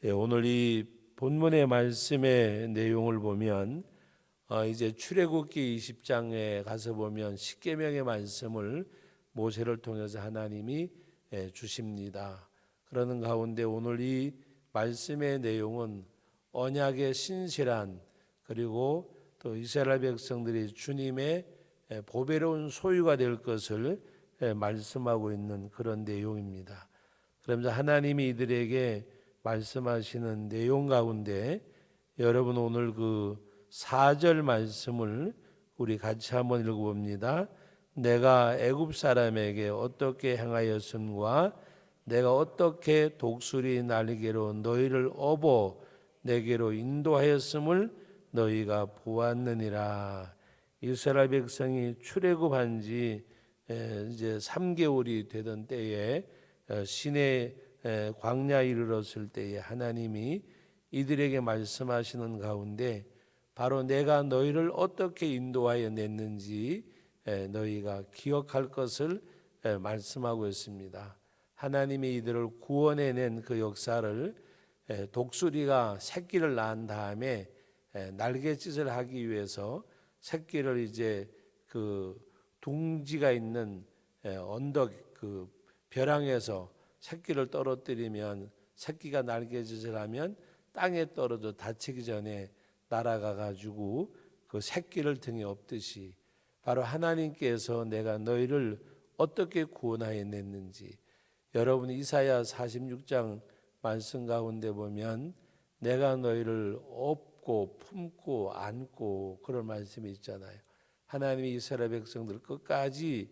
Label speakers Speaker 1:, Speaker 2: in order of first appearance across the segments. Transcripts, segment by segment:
Speaker 1: 오늘 이 본문의 말씀의 내용을 보면 이제 출애굽기 20장에 가서 보면 십계명의 말씀을 모세를 통해서 하나님이 주십니다. 그러는 가운데 오늘 이 말씀의 내용은 언약의 신실한, 그리고 또 이스라엘 백성들이 주님의 보배로운 소유가 될 것을 말씀하고 있는 그런 내용입니다. 그러면서 하나님이 이들에게 말씀하시는 내용 가운데 여러분 오늘 그 4절 말씀을 우리 같이 한번 읽어봅니다. 내가 애굽 사람에게 어떻게 행하였음과 내가 어떻게 독수리 날개로 너희를 업어 내게로 인도하였음을 너희가 보았느니라. 이스라엘 백성이 출애굽한 지 이제 3개월이 되던 때에 시내 광야에 이르렀을 때에 하나님이 이들에게 말씀하시는 가운데 바로 내가 너희를 어떻게 인도하여 냈는지 너희가 기억할 것을 말씀하고 있습니다. 하나님이 이들을 구원해낸 그 역사를 독수리가 새끼를 낳은 다음에 날갯짓을 하기 위해서 새끼를 이제 그 둥지가 있는 언덕 그 벼랑에서 새끼를 떨어뜨리면 새끼가 날갯짓을 하면 땅에 떨어져 다치기 전에 날아가 가지고 그 새끼를 등에 업듯이 바로 하나님께서 내가 너희를 어떻게 구원하여 냈는지, 여러분 이사야 46장 말씀 가운데 보면 내가 너희를 업고 품고 안고 그런 말씀이 있잖아요. 하나님이 이스라엘 백성들 끝까지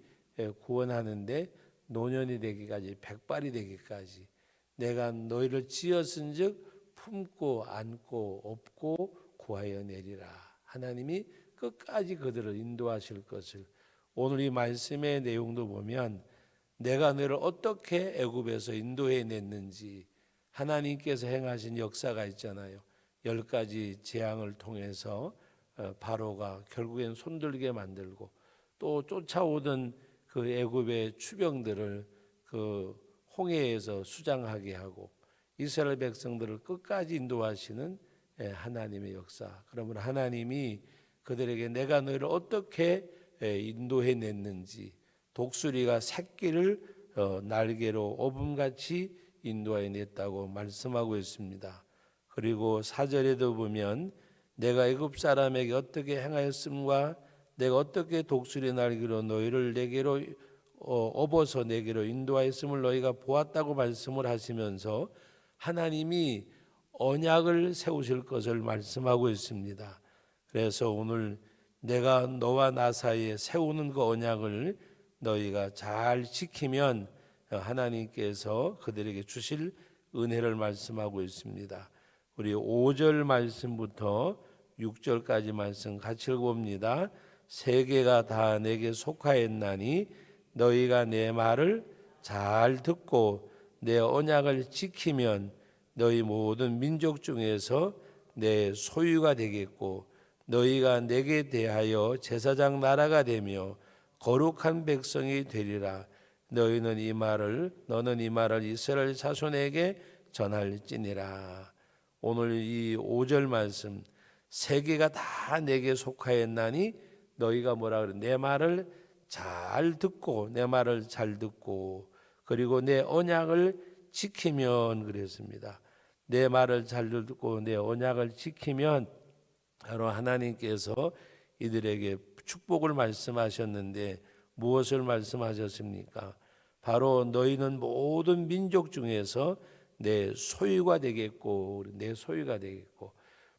Speaker 1: 구원하는데 노년이 되기까지, 백발이 되기까지 내가 너희를 지었은즉 품고 안고 업고 구하여 내리라. 하나님이 끝까지 그들을 인도하실 것을, 오늘 이 말씀의 내용도 보면 내가 너희를 어떻게 애굽에서 인도해 냈는지 하나님께서 행하신 역사가 있잖아요. 10가지 재앙을 통해서 바로가 결국엔 손들게 만들고 또 쫓아오던 그 애굽의 추병들을 그 홍해에서 수장하게 하고 이스라엘 백성들을 끝까지 인도하시는 하나님의 역사. 그러면 하나님이 그들에게 내가 너희를 어떻게 인도해 냈는지, 독수리가 새끼를 날개로 어음같이 인도해 냈다고 말씀하고 있습니다. 그리고 4절에도 보면 내가 애굽 사람에게 어떻게 행하였음과 내가 어떻게 독수리 날개로 너희를 내게로 업어서 내게로 인도하였음을 너희가 보았다고 말씀을 하시면서 하나님이 언약을 세우실 것을 말씀하고 있습니다. 그래서 오늘 내가 너와 나 사이에 세우는 그 언약을 너희가 잘 지키면 하나님께서 그들에게 주실 은혜를 말씀하고 있습니다. 우리 5절 말씀부터 6절까지 말씀 같이 읽어봅니다. 세계가 다 내게 속하였나니 너희가 내 말을 잘 듣고 내 언약을 지키면 너희 모든 민족 중에서 내 소유가 되겠고 너희가 내게 대하여 제사장 나라가 되며 거룩한 백성이 되리라. 너는 이 말을 이스라엘 자손에게 전할지니라. 오늘 이 5절 말씀, 세계가 다 내게 속하였나니 너희가 뭐라 그래? 내 말을 잘 듣고 내 말을 잘 듣고 그리고 내 언약을 지키면 그랬습니다. 내 말을 잘 듣고 내 언약을 지키면 바로 하나님께서 이들에게 축복을 말씀하셨는데 무엇을 말씀하셨습니까? 바로 너희는 모든 민족 중에서 내 소유가 되겠고 내 소유가 되겠고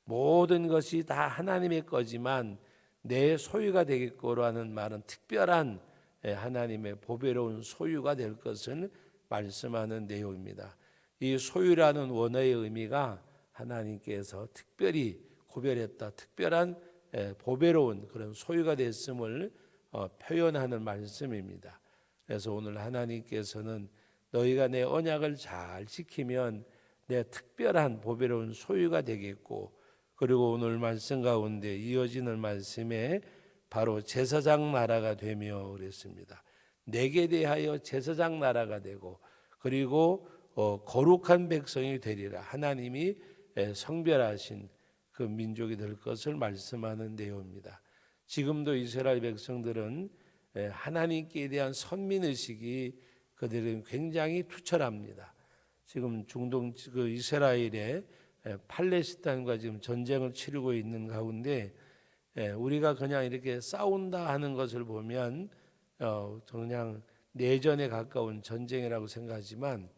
Speaker 1: 모든 것이 다 하나님의 거지만 내 소유가 되겠고라는 말은 특별한 하나님의 보배로운 소유가 될 것을 말씀하는 내용입니다. 이 소유라는 원어의 의미가 하나님께서 특별히 구별했다, 특별한 보배로운 그런 소유가 됐음을 표현하는 말씀입니다. 그래서 오늘 하나님께서는 너희가 내 언약을 잘 지키면 내 특별한 보배로운 소유가 되겠고, 그리고 오늘 말씀 가운데 이어지는 말씀에 바로 제사장 나라가 되며 그랬습니다. 내게 대하여 제사장 나라가 되고 그리고 거룩한 백성이 되리라. 하나님이 성별하신 그 민족이 될 것을 말씀하는 내용입니다. 지금도 이스라엘 백성들은 하나님께 대한 선민의식이 그들은 굉장히 투철합니다. 지금 중동 그 이스라엘의 팔레스타인과 지금 전쟁을 치르고 있는 가운데 우리가 그냥 이렇게 싸운다 하는 것을 보면 그냥 내전에 가까운 전쟁이라고 생각하지만,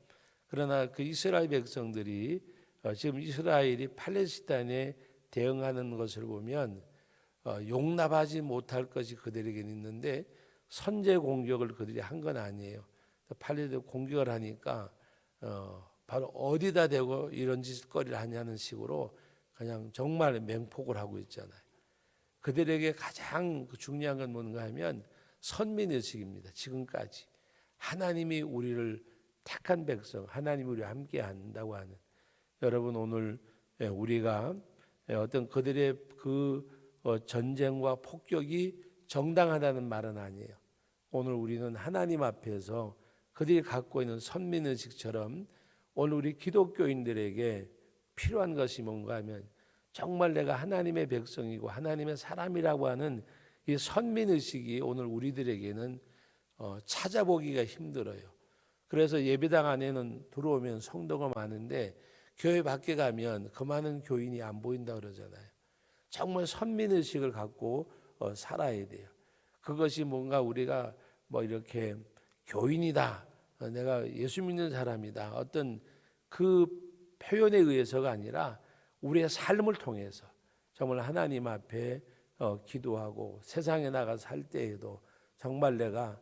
Speaker 1: 그러나 그 이스라엘 백성들이 지금 이스라엘이 팔레스타인에 대응하는 것을 보면 용납하지 못할 것이 그들에게는 있는데 선제 공격을 그들이 한 건 아니에요. 팔레스타인 공격을 하니까 바로 어디다 대고 이런 짓거리를 하냐는 식으로 그냥 정말 맹폭을 하고 있잖아요. 그들에게 가장 중요한 건 뭔가 하면 선민의식입니다. 지금까지 하나님이 우리를 택한 백성, 하나님이 우리와 함께 한다고 하는, 여러분 오늘 우리가 어떤 그들의 그 전쟁과 폭격이 정당하다는 말은 아니에요. 오늘 우리는 하나님 앞에서 그들이 갖고 있는 선민의식처럼 오늘 우리 기독교인들에게 필요한 것이 뭔가 하면 정말 내가 하나님의 백성이고 하나님의 사람이라고 하는 이 선민의식이 오늘 우리들에게는 찾아보기가 힘들어요. 그래서 예배당 안에는 들어오면 성도가 많은데 교회 밖에 가면 그 많은 교인이 안 보인다 그러잖아요. 정말 선민의식을 갖고 살아야 돼요. 그것이 뭔가 우리가 뭐 이렇게 교인이다, 내가 예수 믿는 사람이다, 어떤 그 표현에 의해서가 아니라 우리의 삶을 통해서 정말 하나님 앞에 기도하고 세상에 나가 살 때에도 정말 내가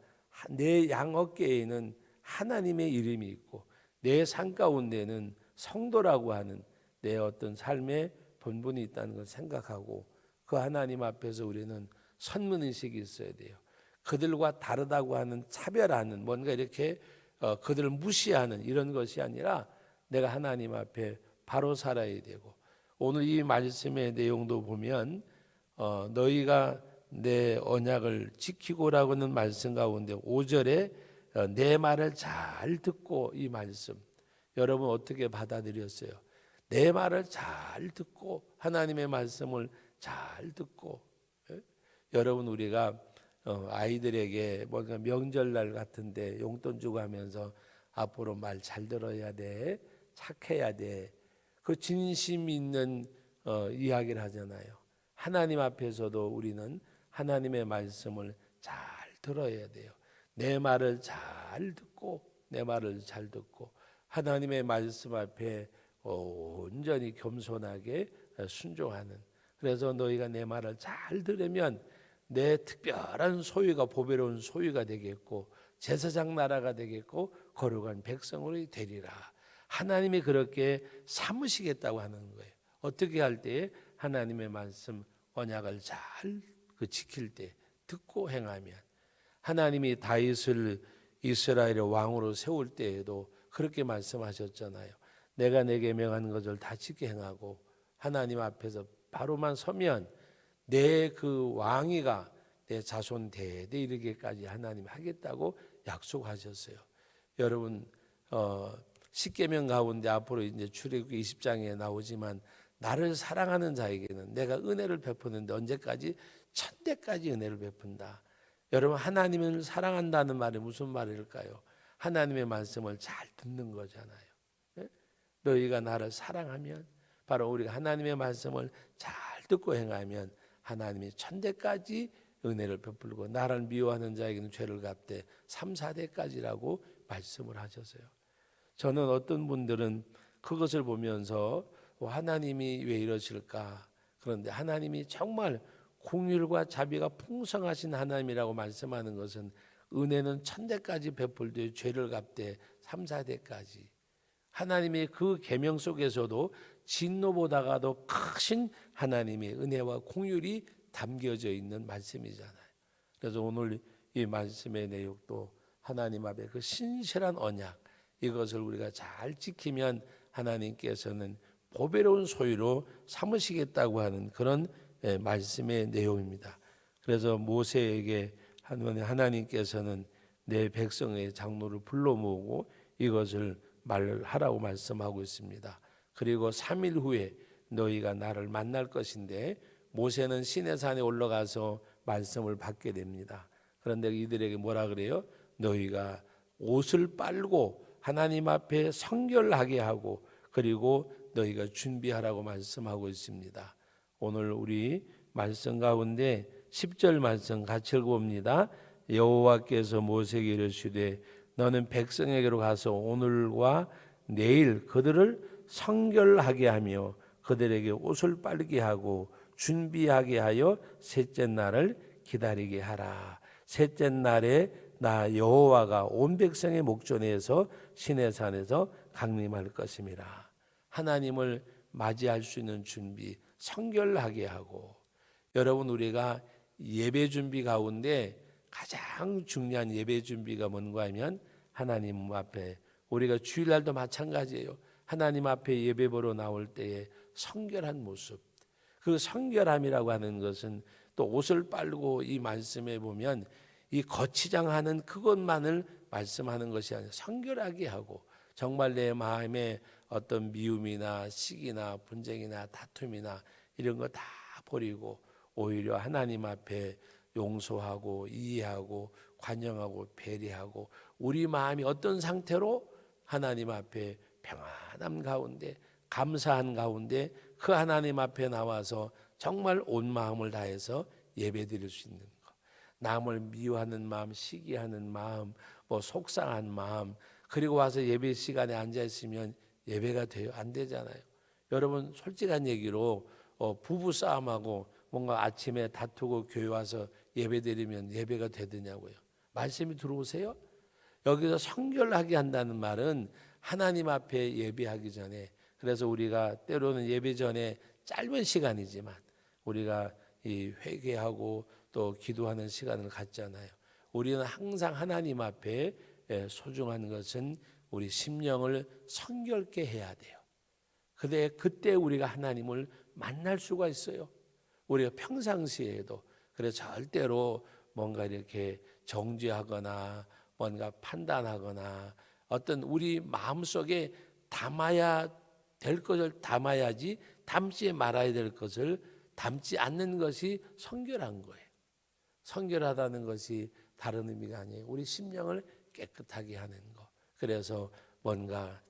Speaker 1: 내 양 어깨에는 하나님의 이름이 있고 내 삶 가운데는 성도라고 하는 내 어떤 삶의 본분이 있다는 걸 생각하고 그 하나님 앞에서 우리는 선민의식이 있어야 돼요. 그들과 다르다고 하는 차별하는 뭔가 이렇게 그들을 무시하는 이런 것이 아니라 내가 하나님 앞에 바로 살아야 되고, 오늘 이 말씀의 내용도 보면 너희가 내 언약을 지키고라고 하는 말씀 가운데 5절에 내 말을 잘 듣고, 이 말씀 여러분 어떻게 받아들였어요? 내 말을 잘 듣고, 하나님의 말씀을 잘 듣고. 여러분 우리가 아이들에게 뭔가 명절날 같은데 용돈 주고 하면서 앞으로 말 잘 들어야 돼, 착해야 돼, 그 진심 있는 이야기를 하잖아요. 하나님 앞에서도 우리는 하나님의 말씀을 잘 들어야 돼요. 내 말을 잘 듣고, 내 말을 잘 듣고 하나님의 말씀 앞에 온전히 겸손하게 순종하는. 그래서 너희가 내 말을 잘 들으면 내 특별한 소유가 보배로운 소유가 되겠고 제사장 나라가 되겠고 거룩한 백성으로 되리라. 하나님이 그렇게 삼으시겠다고 하는 거예요. 어떻게 할 때에? 하나님의 말씀 언약을 잘 지킬 때, 듣고 행하면. 하나님이 다윗을 이스라엘의 왕으로 세울 때에도 그렇게 말씀하셨잖아요. 내가 내게 명한 것을 다 지켜 행하고 하나님 앞에서 바로만 서면 내 그 왕위가 내 자손 대대 이르기까지 하나님 하겠다고 약속하셨어요. 여러분 십계명 가운데 앞으로 이제 출애굽기 20장에 나오지만 나를 사랑하는 자에게는 내가 은혜를 베푸는데 언제까지? 천대까지 은혜를 베푼다. 여러분 하나님을 사랑한다는 말이 무슨 말일까요? 하나님의 말씀을 잘 듣는 거잖아요. 너희가 나를 사랑하면, 바로 우리가 하나님의 말씀을 잘 듣고 행하면 하나님이 천대까지 은혜를 베풀고 나를 미워하는 자에게는 죄를 갚되 3, 4대까지라고 말씀을 하셨어요. 저는 어떤 분들은 그것을 보면서 하나님이 왜 이러실까? 그런데 하나님이 정말 공율과 자비가 풍성하신 하나님이라고 말씀하는 것은 은혜는 천대까지 베풀되 죄를 갚되 3, 4대까지. 하나님의 그 계명 속에서도 진노보다가도 크신 하나님의 은혜와 공율이 담겨져 있는 말씀이잖아요. 그래서 오늘 이 말씀의 내용도 하나님 앞에 그 신실한 언약, 이것을 우리가 잘 지키면 하나님께서는 보배로운 소유로 삼으시겠다고 하는 그런 말씀의 내용입니다. 그래서 모세에게 하나님께서는 내 백성의 장로를 불러 모으고 이것을 말하라고 말씀하고 있습니다. 그리고 3일 후에 너희가 나를 만날 것인데 모세는 시내산에 올라가서 말씀을 받게 됩니다. 그런데 이들에게 뭐라 그래요? 너희가 옷을 빨고 하나님 앞에 성결하게 하고 그리고 너희가 준비하라고 말씀하고 있습니다. 오늘 우리 말씀 가운데 10절 말씀 같이 읽어봅니다. 여호와께서 모세에게 이르시되 너는 백성에게로 가서 오늘과 내일 그들을 성결하게 하며 그들에게 옷을 빨게 하고 준비하게 하여 셋째 날을 기다리게 하라. 셋째 날에 나 여호와가 온 백성의 목전에서 시내산에서 강림할 것임이라. 하나님을 맞이할 수 있는 준비, 성결하게 하고, 여러분 우리가 예배 준비 가운데 가장 중요한 예배 준비가 뭔가 하면 하나님 앞에, 우리가 주일날도 마찬가지예요. 하나님 앞에 예배 보러 나올 때에 성결한 모습, 그 성결함이라고 하는 것은 또 옷을 빨고 이 말씀에 보면 이 거치장하는 그것만을 말씀하는 것이 아니라 성결하게 하고 정말 내 마음에 어떤 미움이나 시기나 분쟁이나 다툼이나 이런 거 다 버리고 오히려 하나님 앞에 용서하고 이해하고 관용하고 배려하고 우리 마음이 어떤 상태로 하나님 앞에 평안함 가운데 감사한 가운데 그 하나님 앞에 나와서 정말 온 마음을 다해서 예배드릴 수 있는 것. 남을 미워하는 마음, 시기하는 마음, 뭐 속상한 마음, 그리고 와서 예배 시간에 앉아 있으면 예배가 돼요? 안 되잖아요. 여러분 솔직한 얘기로 부부 싸움하고 뭔가 아침에 다투고 교회 와서 예배드리면 예배가 되느냐고요. 말씀이 들어오세요? 여기서 성결하게 한다는 말은 하나님 앞에 예배하기 전에, 그래서 우리가 때로는 예배 전에 짧은 시간이지만 우리가 이 회개하고 또 기도하는 시간을 갖잖아요. 우리는 항상 하나님 앞에 소중한 것은 우리 심령을 성결케 해야 돼요. 근데 그때 우리가 하나님을 만날 수가 있어요. 우리가 평상시에도. 그래서 절대로 뭔가 이렇게 정죄하거나 뭔가 판단하거나 어떤 우리 마음속에 담아야 될 것을 담아야지 담지 말아야 될 것을 담지 않는 것이 성결한 거예요. 성결하다는 것이 다른 의미가 아니에요. 우리 심령을 깨끗하게 하는 거. 그래서 뭔가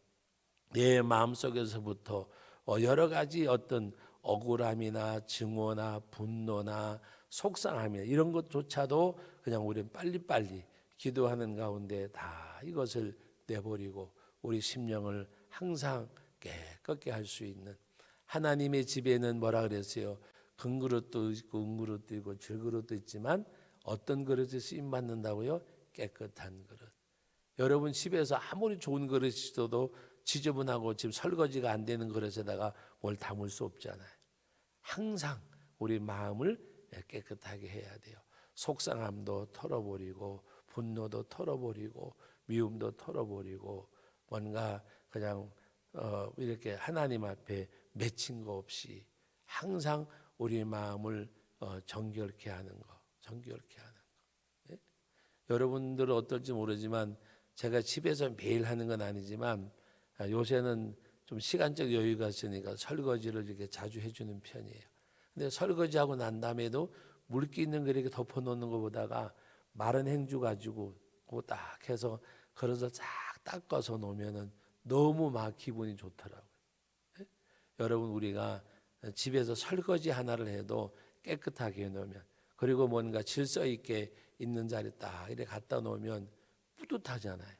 Speaker 1: 내 마음속에서부터 여러 가지 어떤 억울함이나 증오나 분노나 속상함이나 이런 것조차도 그냥 우리는 빨리빨리 기도하는 가운데 다 이것을 내버리고 우리 심령을 항상 깨끗게 할 수 있는, 하나님의 집에는 뭐라 그랬어요? 금 그릇도 있고 은 그릇도 있고 질 그릇도 있지만 어떤 그릇이 쓰임 받는다고요? 깨끗한 그릇. 여러분 집에서 아무리 좋은 그릇이 있어도 지저분하고 지금 설거지가 안 되는 그릇에다가 뭘 담을 수 없잖아요. 항상 우리 마음을 깨끗하게 해야 돼요. 속상함도 털어버리고 분노도 털어버리고 미움도 털어버리고 뭔가 그냥 이렇게 하나님 앞에 맺힌 거 없이 항상 우리 마음을 정결케 하는 거, 정결케 하는 거. 네? 여러분들은 어떨지 모르지만 제가 집에서 매일 하는 건 아니지만 요새는 좀 시간적 여유가 있으니까 설거지를 이렇게 자주 해주는 편이에요. 근데 설거지하고 난 다음에도 물기 있는 거 이렇게 덮어놓는 것보다가 마른 행주 가지고 그거 딱 해서 그래서 쫙 닦아서 놓으면은 너무 막 기분이 좋더라고요. 네? 여러분 우리가 집에서 설거지 하나를 해도 깨끗하게 해놓으면, 그리고 뭔가 질서 있게 있는 자리 딱 이렇게 갖다 놓으면 뿌듯하잖아요.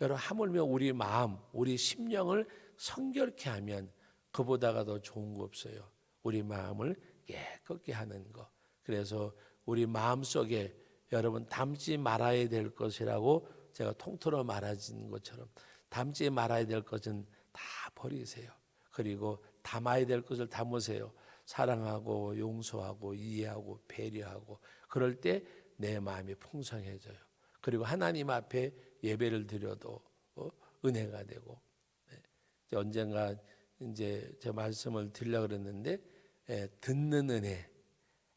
Speaker 1: 여러분 하물며 우리 마음, 우리 심령을 성결케 하면 그보다가 더 좋은 거 없어요. 우리 마음을 깨끗게 하는 거. 그래서 우리 마음속에 여러분 담지 말아야 될 것이라고 제가 통틀어 말하는 것처럼 담지 말아야 될 것은 다 버리세요. 그리고 담아야 될 것을 담으세요. 사랑하고 용서하고 이해하고 배려하고, 그럴 때 내 마음이 풍성해져요. 그리고 하나님 앞에 예배를 드려도 은혜가 되고. 언젠가 이제 제 말씀을 드리려고 그랬는데 듣는 은혜,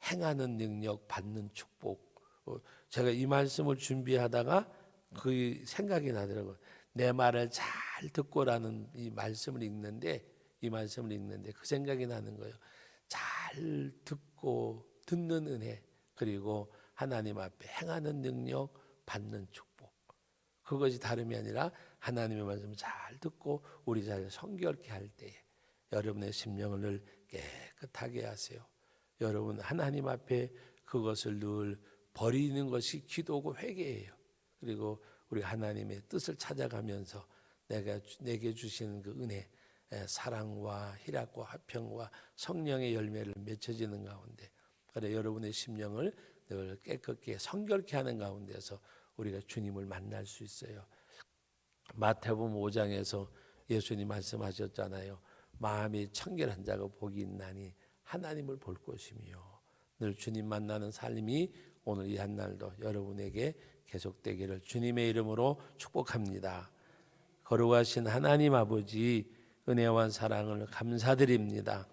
Speaker 1: 행하는 능력, 받는 축복. 제가 이 말씀을 준비하다가 그 생각이 나더라고요. 내 말을 잘 듣고라는 이 말씀을 읽는데 그 생각이 나는 거예요. 잘 듣고 듣는 은혜, 그리고 하나님 앞에 행하는 능력, 받는 축복. 그것이 다름이 아니라 하나님의 말씀을 잘 듣고 우리 자신을 성결케 할 때에 여러분의 심령을 깨끗하게 하세요. 여러분 하나님 앞에 그것을 늘 버리는 것이 기도고 회개예요. 그리고 우리 하나님의 뜻을 찾아가면서 내게 주시는 그 은혜, 사랑과 희락과 화평과 성령의 열매를 맺혀지는 가운데, 그래 여러분의 심령을 늘 깨끗게 성결케 하는 가운데서 우리가 주님을 만날 수 있어요. 마태복음 5장에서 예수님 말씀하셨잖아요. 마음이 청결한 자가 복이 있나니 하나님을 볼 것이며. 늘 주님 만나는 삶이 오늘 이 한날도 여러분에게 계속되기를 주님의 이름으로 축복합니다. 거룩하신 하나님 아버지, 은혜와 사랑을 감사드립니다.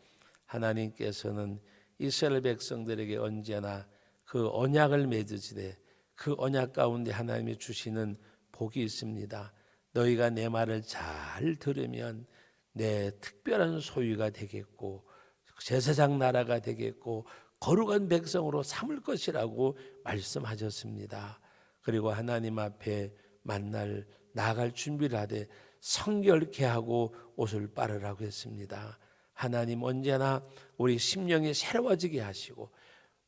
Speaker 1: 하나님께서는 이스라엘 백성들에게 언제나 그 언약을 맺으시되 그 언약 가운데 하나님이 주시는 복이 있습니다. 너희가 내 말을 잘 들으면 내 특별한 소유가 되겠고 제사장 나라가 되겠고 거룩한 백성으로 삼을 것이라고 말씀하셨습니다. 그리고 하나님 앞에 나아갈 준비를 하되 성결케 하고 옷을 빨으라고 했습니다. 하나님 언제나 우리 심령이 새로워지게 하시고,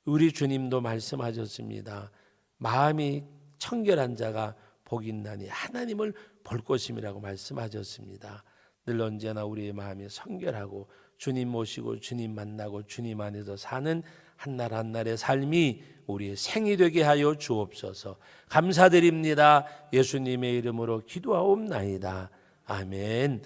Speaker 1: 우리 주님도 말씀하셨습니다. 마음이 청결한 자가 복이 있나니 하나님을 볼 것임이라고 말씀하셨습니다. 늘 언제나 우리의 마음이 성결하고 주님 모시고 주님 만나고 주님 안에서 사는 한날 한날의 삶이 우리의 생이 되게 하여 주옵소서. 감사드립니다. 예수님의 이름으로 기도하옵나이다. 아멘.